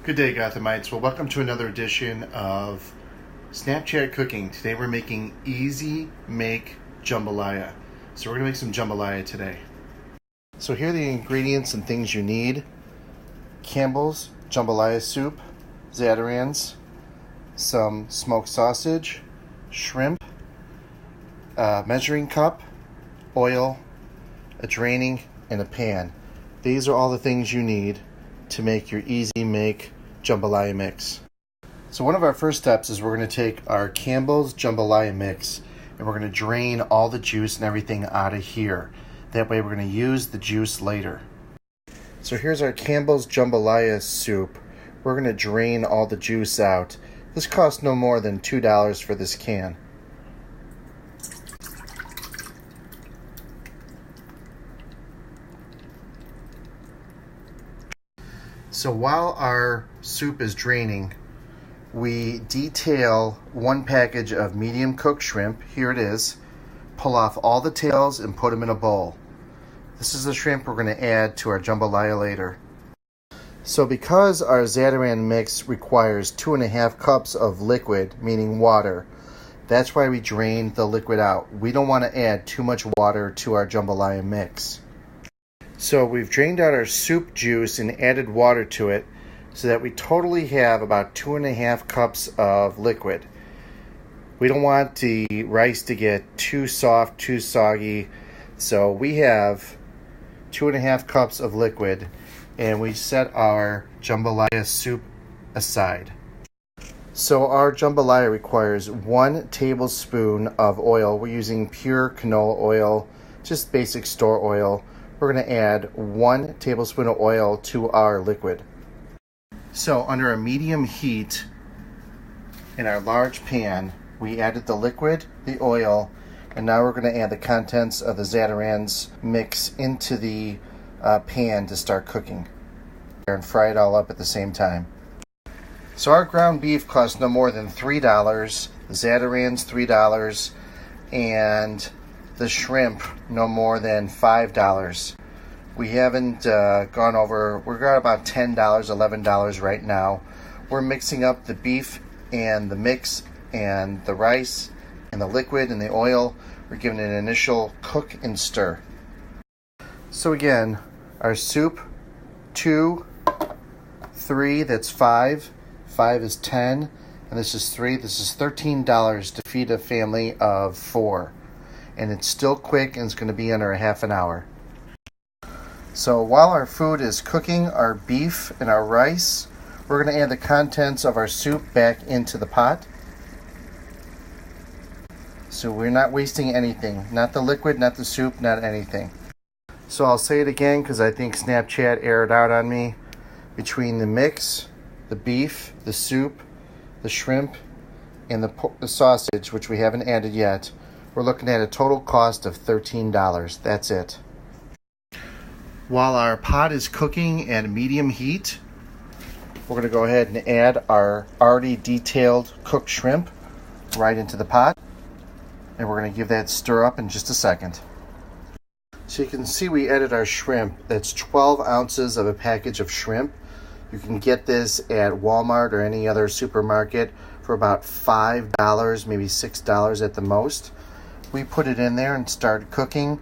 Good day, Gothamites. Well, welcome to another edition of Snapchat Cooking. Today we're making easy make jambalaya. So we're going to make some jambalaya today. So here are the ingredients and things you need. Campbell's jambalaya soup, Zatarain's, some smoked sausage, shrimp, a measuring cup, oil, a draining, and a pan. These are all the things you need to make your easy make jambalaya mix. So one of our first steps is we're going to take our Campbell's jambalaya mix and we're going to drain all the juice and everything out of here. That way we're going to use the juice later. So here's our Campbell's jambalaya soup. We're going to drain all the juice out. This costs no more than $2 for this can. So while our soup is draining, we detail one package of medium cooked shrimp. Here it is. Pull off all the tails and put them in a bowl. This is the shrimp we're going to add to our jambalaya later. So because our Zatarain mix requires 2.5 cups of liquid, meaning water, that's why we drain the liquid out. We don't want to add too much water to our jambalaya mix. So we've drained out our soup juice and added water to it so that we totally have about 2.5 cups of liquid. We don't want the rice to get too soft, too soggy. So we have 2.5 cups of liquid and we set our jambalaya soup aside. So our jambalaya requires 1 tablespoon of oil. We're using pure canola oil, just basic store oil. We're going to add 1 tablespoon of oil to our liquid. So under a medium heat in our large pan, we added the liquid, the oil, and now we're going to add the contents of the Zatarain's mix into the pan to start cooking and fry it all up at the same time. So our ground beef costs no more than $3, the Zatarain's $3, and the shrimp no more than $5. We haven't gone over, we're at about $10, $11 right now. We're mixing up the beef and the mix and the rice and the liquid and the oil. We're giving it an initial cook and stir. So again, our soup, 2, 3, that's 5, 5 is 10, and this is 3. This is $13 to feed a family of 4. And it's still quick and it's going to be under a half an hour. So while our food is cooking, our beef and our rice, we're going to add the contents of our soup back into the pot. So we're not wasting anything, not the liquid, not the soup, not anything. So I'll say it again because I think Snapchat aired out on me. Between the mix, the beef, the soup, the shrimp, and the sausage, which we haven't added yet, we're looking at a total cost of $13. That's it. While our pot is cooking at medium heat, we're going to go ahead and add our already detailed cooked shrimp right into the pot. And we're going to give that stir up in just a second. So you can see we added our shrimp. That's 12 ounces of a package of shrimp. You can get this at Walmart or any other supermarket for about $5, maybe $6 at the most. We put it in there and started cooking.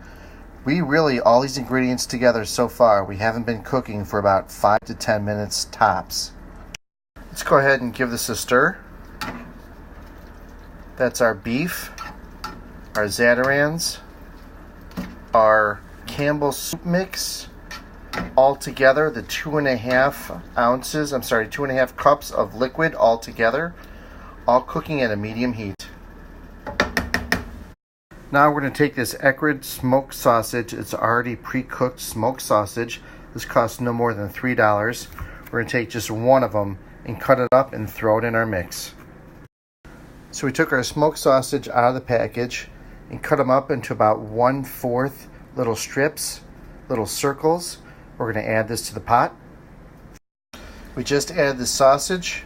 We really, all these ingredients together so far, we haven't been cooking for about 5 to 10 minutes tops. Let's go ahead and give this a stir. That's our beef, our Zatarain's, our Campbell's soup mix, all together, the 2.5 cups of liquid all together, all cooking at a medium heat. Now we're going to take this Eckrich smoked sausage. It's already pre-cooked smoked sausage. This costs no more than $3. We're going to take just one of them and cut it up and throw it in our mix. So we took our smoked sausage out of the package and cut them up into about 1/4 little strips, little circles. We're going to add this to the pot. We just added the sausage.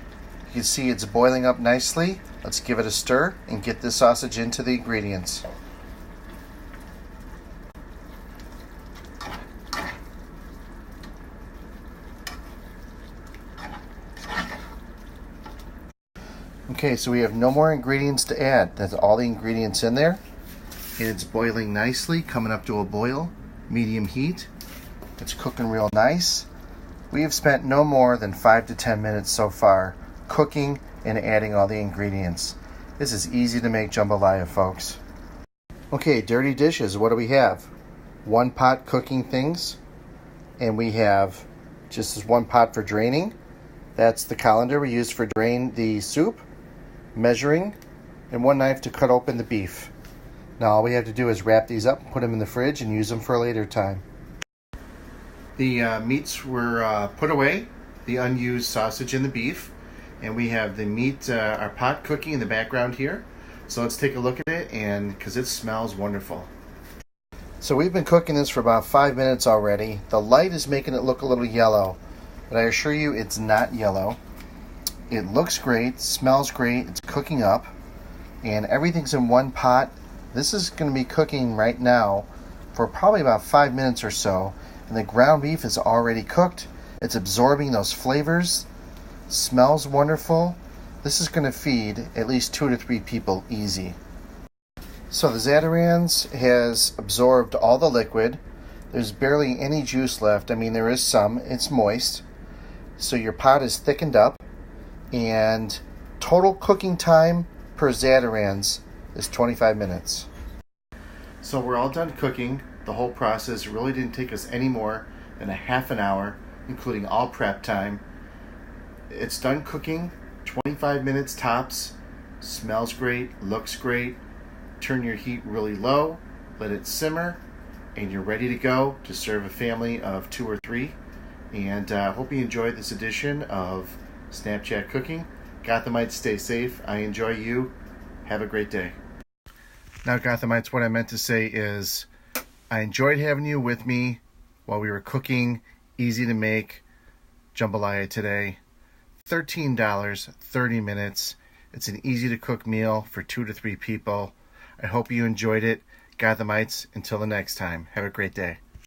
You can see it's boiling up nicely. Let's give it a stir and get this sausage into the ingredients. Okay, so we have no more ingredients to add. That's all the ingredients in there. It's boiling nicely, coming up to a boil, medium heat. It's cooking real nice. We have spent no more than 5 to 10 minutes so far cooking and adding all the ingredients. This is easy to make jambalaya, folks. Okay, dirty dishes, what do we have? One pot cooking things, and we have just this one pot for draining. That's the colander we use for drain the soup, measuring, and one knife to cut open the beef. Now all we have to do is wrap these up, put them in the fridge, and use them for a later time. The meats were put away, the unused sausage and the beef, and we have the meat, our pot cooking in the background here. So let's take a look at it, and because it smells wonderful. So we've been cooking this for about 5 minutes already. The light is making it look a little yellow, but I assure you it's not yellow. It looks great, smells great, it's cooking up, and everything's in one pot. This is going to be cooking right now for probably about 5 minutes or so, and the ground beef is already cooked. It's absorbing those flavors, smells wonderful. This is going to feed at least 2 to 3 people easy. So the Zatarain's has absorbed all the liquid. There's barely any juice left. I mean, there is some. It's moist. So your pot is thickened up, and total cooking time per Zatarain's is 25 minutes. So we're all done cooking. The whole process really didn't take us any more than a half an hour, including all prep time. It's done cooking, 25 minutes tops. Smells great, looks great. Turn your heat really low, let it simmer, and you're ready to go to serve a family of 2 or 3. And hope you enjoyed this edition of Snapchat Cooking. Gothamites, stay safe. I enjoy you. Have a great day. Now, Gothamites, what I meant to say is I enjoyed having you with me while we were cooking easy to make jambalaya today. $13, 30 minutes. It's an easy to cook meal for 2 to 3 people. I hope you enjoyed it. Gothamites, until the next time, have a great day.